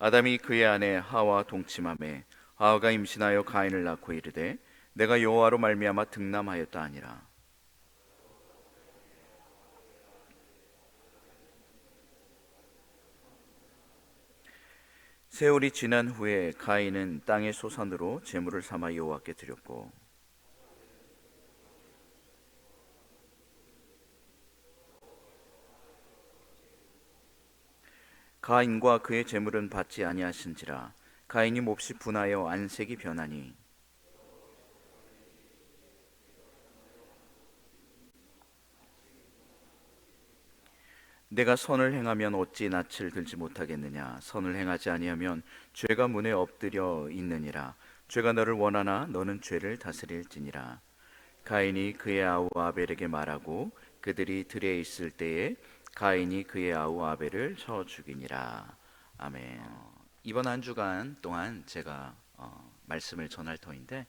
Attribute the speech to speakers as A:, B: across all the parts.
A: 아담이 그의 아내 하와 동침하매 하와가 임신하여 가인을 낳고 이르되 내가 여호와로 말미암아 득남하였다 하니라. 세월이 지난 후에 가인은 땅의 소산으로 제물을 삼아 여호와께 드렸고 가인과 그의 제물은 받지 아니하신지라. 가인이 몹시 분하여 안색이 변하니 내가 선을 행하면 어찌 낯을 들지 못하겠느냐. 선을 행하지 아니하면 죄가 문에 엎드려 있느니라. 죄가 너를 원하나 너는 죄를 다스릴지니라. 가인이 그의 아우 아벨에게 말하고 그들이 들에 있을 때에 가인이 그의 아우 아벨을 쳐 죽이니라. 아멘. 이번 한 주간 동안 제가 말씀을 전할 터인데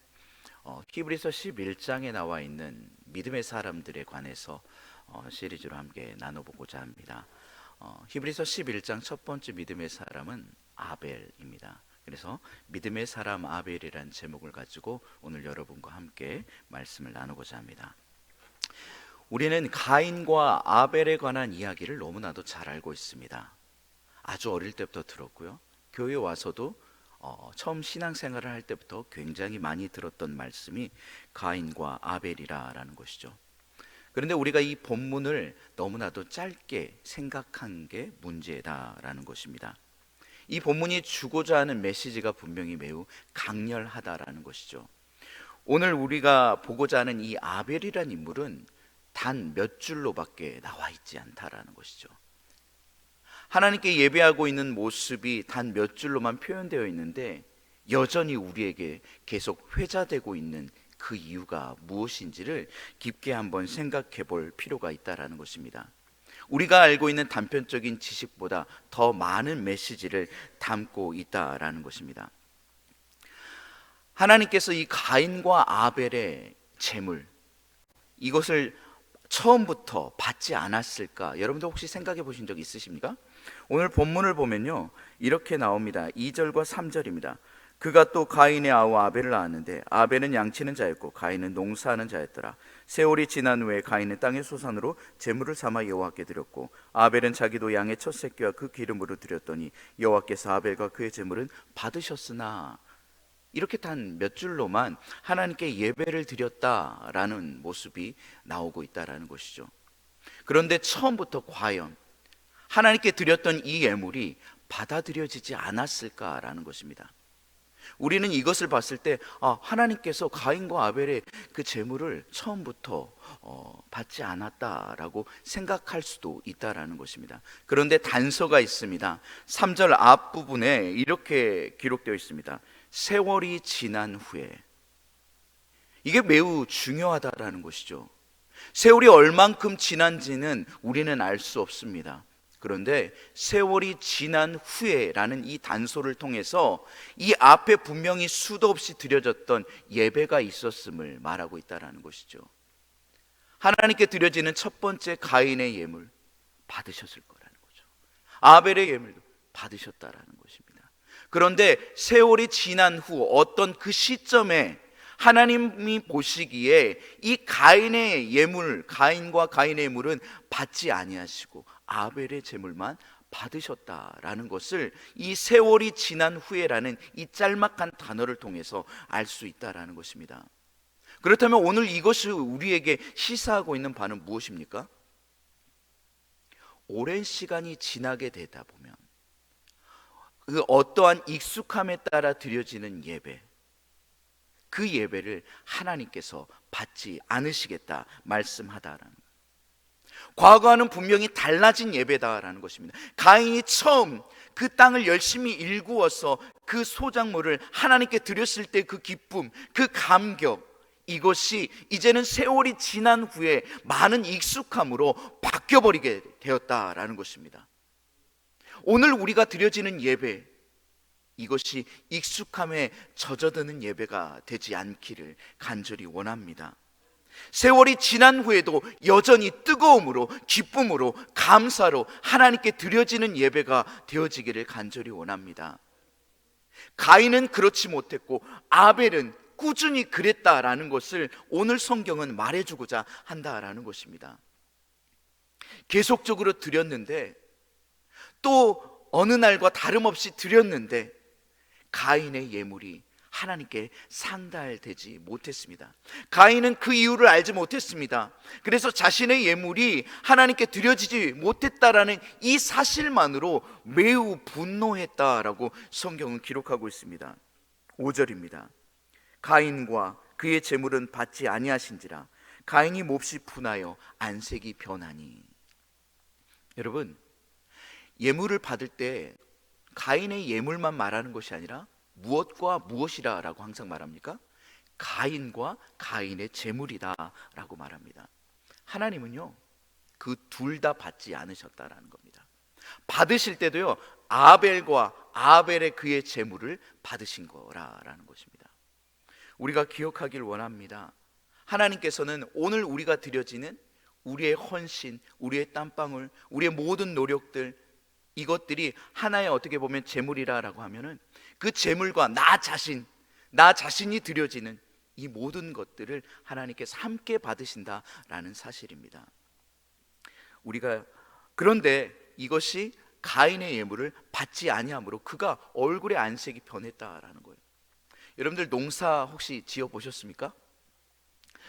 A: 히브리서 11장에 나와 있는 믿음의 사람들에 관해서 시리즈로 함께 나눠보고자 합니다. 히브리서 11장 첫 번째 믿음의 사람은 아벨입니다. 그래서 믿음의 사람 아벨이라는 제목을 가지고 오늘 여러분과 함께 말씀을 나누고자 합니다. 우리는 가인과 아벨에 관한 이야기를 너무나도 잘 알고 있습니다. 아주 어릴 때부터 들었고요. 교회 와서도 처음 신앙생활을 할 때부터 굉장히 많이 들었던 말씀이 가인과 아벨이라는 것이죠. 그런데 우리가 이 본문을 너무나도 짧게 생각한 게 문제다라는 것입니다. 이 본문이 주고자 하는 메시지가 분명히 매우 강렬하다라는 것이죠. 오늘 우리가 보고자 하는 이 아벨이라는 인물은 단 몇 줄로밖에 나와 있지 않다라는 것이죠. 하나님께 예배하고 있는 모습이 단 몇 줄로만 표현되어 있는데 여전히 우리에게 계속 회자되고 있는 그 이유가 무엇인지를 깊게 한번 생각해 볼 필요가 있다라는 것입니다. 우리가 알고 있는 단편적인 지식보다 더 많은 메시지를 담고 있다라는 것입니다. 하나님께서 이 가인과 아벨의 제물, 이것을 처음부터 받지 않았을까? 여러분들 혹시 생각해 보신 적 있으십니까? 오늘 본문을 보면요, 이렇게 나옵니다. 2절과 3절입니다. 그가 또 가인의 아우 아벨을 낳았는데 아벨은 양치는 자였고 가인은 농사하는 자였더라. 세월이 지난 후에 가인은 땅의 소산으로 제물을 삼아 여호와께 드렸고 아벨은 자기도 양의 첫 새끼와 그 기름으로 드렸더니 여호와께서 아벨과 그의 제물은 받으셨으나, 이렇게 단 몇 줄로만 하나님께 예배를 드렸다라는 모습이 나오고 있다라는 것이죠. 그런데 처음부터 과연 하나님께 드렸던 이 예물이 받아들여지지 않았을까라는 것입니다. 우리는 이것을 봤을 때 하나님께서 가인과 아벨의 그 제물을 처음부터 받지 않았다라고 생각할 수도 있다라는 것입니다. 그런데 단서가 있습니다. 3절 앞부분에 이렇게 기록되어 있습니다. 세월이 지난 후에. 이게 매우 중요하다라는 것이죠. 세월이 얼만큼 지난지는 우리는 알 수 없습니다. 그런데 세월이 지난 후에라는 이 단서를 통해서 이 앞에 분명히 수도 없이 드려졌던 예배가 있었음을 말하고 있다는 것이죠. 하나님께 드려지는 첫 번째 가인의 예물 받으셨을 거라는 거죠. 아벨의 예물도 받으셨다라는 것입니다. 그런데 세월이 지난 후 어떤 그 시점에 하나님이 보시기에 이 가인의 예물, 가인과 가인의 예물은 받지 아니하시고 아벨의 제물만 받으셨다라는 것을 이 세월이 지난 후에라는 이 짤막한 단어를 통해서 알 수 있다라는 것입니다. 그렇다면 오늘 이것이 우리에게 시사하고 있는 바는 무엇입니까? 오랜 시간이 지나게 되다 보면 그 어떠한 익숙함에 따라 드려지는 예배, 그 예배를 하나님께서 받지 않으시겠다 말씀하다라는 거예요. 과거와는 분명히 달라진 예배다라는 것입니다. 가인이 처음 그 땅을 열심히 일구어서 그 소작물을 하나님께 드렸을 때 그 기쁨, 그 감격, 이것이 이제는 세월이 지난 후에 많은 익숙함으로 바뀌어버리게 되었다라는 것입니다. 오늘 우리가 드려지는 예배, 이것이 익숙함에 젖어드는 예배가 되지 않기를 간절히 원합니다. 세월이 지난 후에도 여전히 뜨거움으로, 기쁨으로, 감사로 하나님께 드려지는 예배가 되어지기를 간절히 원합니다. 가인은 그렇지 못했고 아벨은 꾸준히 그랬다라는 것을 오늘 성경은 말해주고자 한다라는 것입니다. 계속적으로 드렸는데, 또 어느 날과 다름없이 드렸는데 가인의 예물이 하나님께 상달되지 못했습니다. 가인은 그 이유를 알지 못했습니다. 그래서 자신의 예물이 하나님께 드려지지 못했다라는 이 사실만으로 매우 분노했다라고 성경은 기록하고 있습니다. 5절입니다. 가인과 그의 재물은 받지 아니하신지라 가인이 몹시 분하여 안색이 변하니. 여러분, 예물을 받을 때 가인의 예물만 말하는 것이 아니라 무엇과 무엇이라 라고 항상 말합니까? 가인과 가인의 재물이다 라고 말합니다. 하나님은요, 그 둘 다 받지 않으셨다라는 겁니다. 받으실 때도요, 아벨과 아벨의 그의 재물을 받으신 거라는 것입니다. 우리가 기억하길 원합니다. 하나님께서는 오늘 우리가 드려지는 우리의 헌신, 우리의 땀방울, 우리의 모든 노력들, 이것들이 하나의 어떻게 보면 재물이라고 하면은 그 재물과 나 자신이 드려지는 이 모든 것들을 하나님께서 함께 받으신다라는 사실입니다. 우리가 그런데 이것이 가인의 예물을 받지 아니함으로 그가 얼굴의 안색이 변했다라는 거예요. 여러분들 농사 혹시 지어 보셨습니까?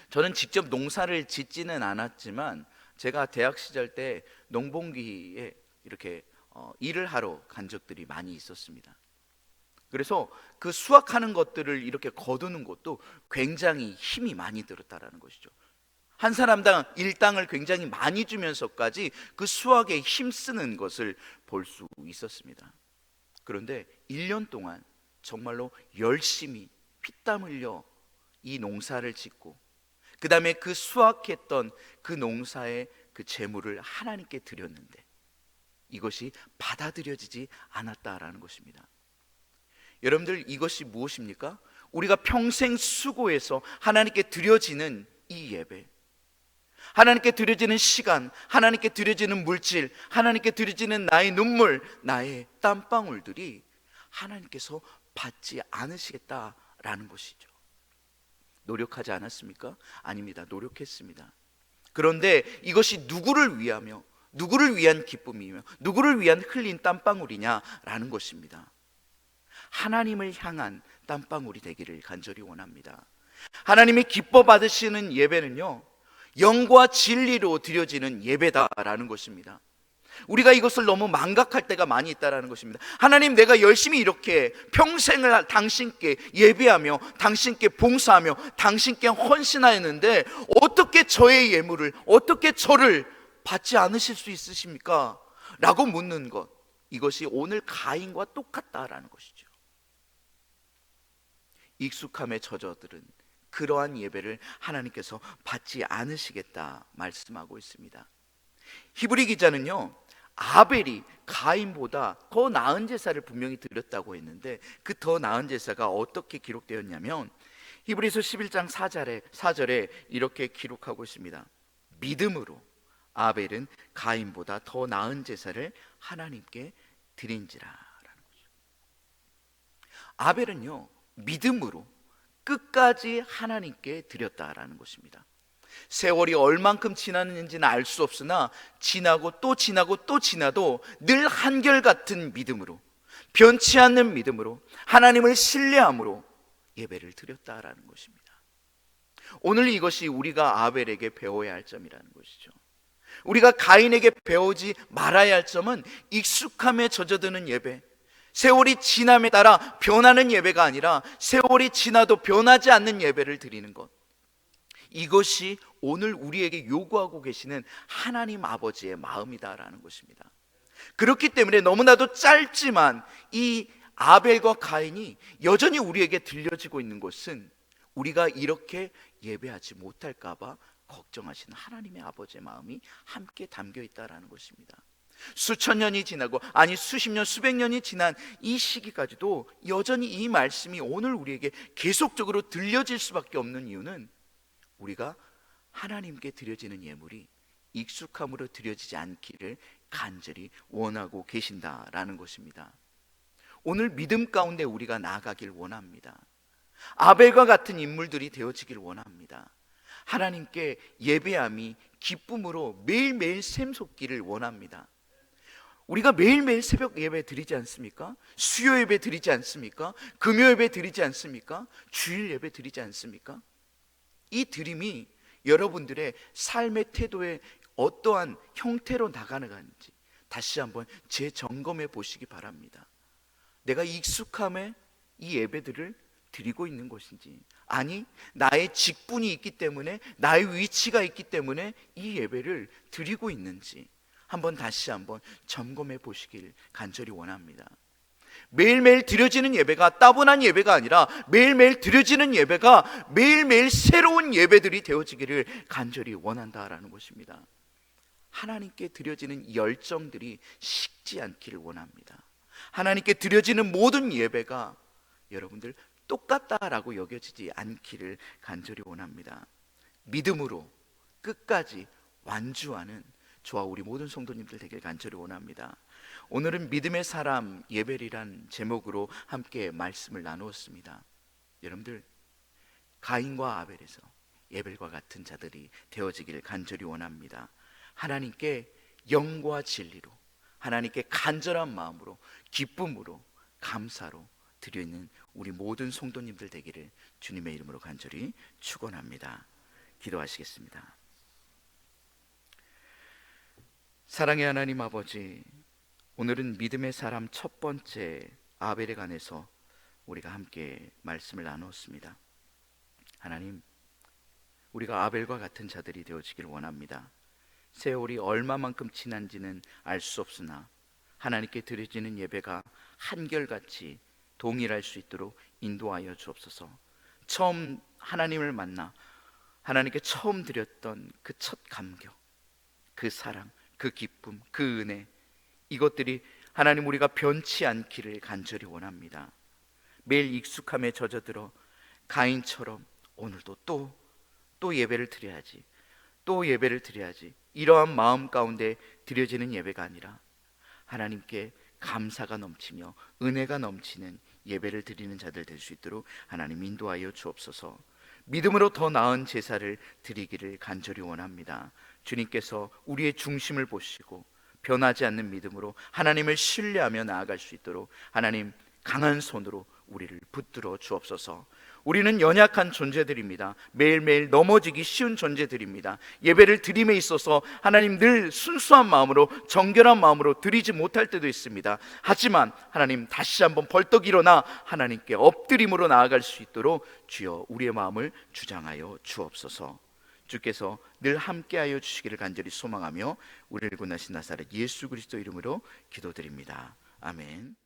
A: 저는 직접 농사를 짓지는 않았지만 제가 대학 시절 때 농번기에 이렇게 일을 하러 간 적들이 많이 있었습니다. 그래서 그 수확하는 것들을 이렇게 거두는 것도 굉장히 힘이 많이 들었다라는 것이죠. 한 사람당 일당을 굉장히 많이 주면서까지 그 수확에 힘쓰는 것을 볼 수 있었습니다. 그런데 1년 동안 정말로 열심히 피땀 흘려 이 농사를 짓고 그 다음에 그 수확했던 그 농사의 그 재물을 하나님께 드렸는데 이것이 받아들여지지 않았다라는 것입니다. 여러분들, 이것이 무엇입니까? 우리가 평생 수고해서 하나님께 드려지는 이 예배, 하나님께 드려지는 시간, 하나님께 드려지는 물질, 하나님께 드려지는 나의 눈물, 나의 땀방울들이 하나님께서 받지 않으시겠다라는 것이죠. 노력하지 않았습니까? 아닙니다. 노력했습니다. 그런데 이것이 누구를 위하며, 누구를 위한 기쁨이며, 누구를 위한 흘린 땀방울이냐라는 것입니다. 하나님을 향한 땀방울이 되기를 간절히 원합니다. 하나님이 기뻐 받으시는 예배는요, 영과 진리로 드려지는 예배다라는 것입니다. 우리가 이것을 너무 망각할 때가 많이 있다라는 것입니다. 하나님, 내가 열심히 이렇게 평생을 당신께 예배하며 당신께 봉사하며 당신께 헌신하였는데 어떻게 저의 예물을, 어떻게 저를 받지 않으실 수 있으십니까? 라고 묻는 것, 이것이 오늘 가인과 똑같다라는 것이죠. 익숙함에 젖어들은 그러한 예배를 하나님께서 받지 않으시겠다 말씀하고 있습니다. 히브리 기자는요, 아벨이 가인보다 더 나은 제사를 분명히 드렸다고 했는데 그 더 나은 제사가 어떻게 기록되었냐면 히브리서 11장 4절에 이렇게 기록하고 있습니다. 믿음으로 아벨은 가인보다 더 나은 제사를 하나님께 드린지라 라는 거죠. 아벨은요, 믿음으로 끝까지 하나님께 드렸다라는 것입니다. 세월이 얼만큼 지났는지는 알 수 없으나 지나고 또 지나고 또 지나도 늘 한결같은 믿음으로, 변치 않는 믿음으로, 하나님을 신뢰함으로 예배를 드렸다라는 것입니다. 오늘 이것이 우리가 아벨에게 배워야 할 점이라는 것이죠. 우리가 가인에게 배우지 말아야 할 점은 익숙함에 젖어드는 예배, 세월이 지남에 따라 변하는 예배가 아니라 세월이 지나도 변하지 않는 예배를 드리는 것, 이것이 오늘 우리에게 요구하고 계시는 하나님 아버지의 마음이다라는 것입니다. 그렇기 때문에 너무나도 짧지만 이 아벨과 가인이 여전히 우리에게 들려지고 있는 것은 우리가 이렇게 예배하지 못할까 봐 걱정하시는 하나님의 아버지의 마음이 함께 담겨 있다라는 것입니다. 수천 년이 지나고, 아니 수십 년, 수백 년이 지난 이 시기까지도 여전히 이 말씀이 오늘 우리에게 계속적으로 들려질 수밖에 없는 이유는 우리가 하나님께 드려지는 예물이 익숙함으로 드려지지 않기를 간절히 원하고 계신다라는 것입니다. 오늘 믿음 가운데 우리가 나아가길 원합니다. 아벨과 같은 인물들이 되어지길 원합니다. 하나님께 예배함이 기쁨으로 매일매일 샘솟기를 원합니다. 우리가 매일매일 새벽 예배 드리지 않습니까? 수요 예배 드리지 않습니까? 금요 예배 드리지 않습니까? 주일 예배 드리지 않습니까? 이 드림이 여러분들의 삶의 태도에 어떠한 형태로 나가는지 다시 한번 재점검해 보시기 바랍니다. 내가 익숙함에 이 예배들을 드리고 있는 것인지, 아니 나의 직분이 있기 때문에, 나의 위치가 있기 때문에 이 예배를 드리고 있는지 다시 한번 점검해 보시길 간절히 원합니다. 매일매일 드려지는 예배가 따분한 예배가 아니라 매일매일 드려지는 예배가 매일매일 새로운 예배들이 되어지기를 간절히 원한다라는 것입니다. 하나님께 드려지는 이 열정들이 식지 않기를 원합니다. 하나님께 드려지는 모든 예배가 여러분들 똑같다라고 여겨지지 않기를 간절히 원합니다. 믿음으로 끝까지 완주하는 저와 우리 모든 성도님들 되길 간절히 원합니다. 오늘은 믿음의 사람 예배리란 제목으로 함께 말씀을 나누었습니다. 여러분들, 가인과 아벨에서 예벨과 같은 자들이 되어지길 간절히 원합니다. 하나님께 영과 진리로, 하나님께 간절한 마음으로, 기쁨으로, 감사로 드려있는 우리 모든 성도님들 되기를 주님의 이름으로 간절히 축원합니다. 기도하시겠습니다. 사랑의 하나님 아버지, 오늘은 믿음의 사람 첫 번째 아벨에 관해서 우리가 함께 말씀을 나누었습니다. 하나님, 우리가 아벨과 같은 자들이 되어지길 원합니다. 세월이 얼마만큼 지난지는 알 수 없으나 하나님께 드려지는 예배가 한결같이 동일할 수 있도록 인도하여 주옵소서. 처음 하나님을 만나 하나님께 처음 드렸던 그 첫 감격, 그 사랑, 그 기쁨, 그 은혜, 이것들이 하나님 우리가 변치 않기를 간절히 원합니다. 매일 익숙함에 젖어들어 가인처럼 오늘도 또 예배를 드려야지, 또 예배를 드려야지, 이러한 마음 가운데 드려지는 예배가 아니라 하나님께 감사가 넘치며 은혜가 넘치는 예배를 드리는 자들 될 수 있도록 하나님 인도하여 주옵소서. 믿음으로 더 나은 제사를 드리기를 간절히 원합니다. 주님께서 우리의 중심을 보시고 변하지 않는 믿음으로 하나님을 신뢰하며 나아갈 수 있도록 하나님 강한 손으로 우리를 붙들어 주옵소서. 우리는 연약한 존재들입니다. 매일매일 넘어지기 쉬운 존재들입니다. 예배를 드림에 있어서 하나님 늘 순수한 마음으로, 정결한 마음으로 드리지 못할 때도 있습니다. 하지만 하나님 다시 한번 벌떡 일어나 하나님께 엎드림으로 나아갈 수 있도록 주여 우리의 마음을 주장하여 주옵소서. 주께서 늘 함께하여 주시기를 간절히 소망하며 우리를 구원하신 나사렛 예수 그리스도 이름으로 기도드립니다. 아멘.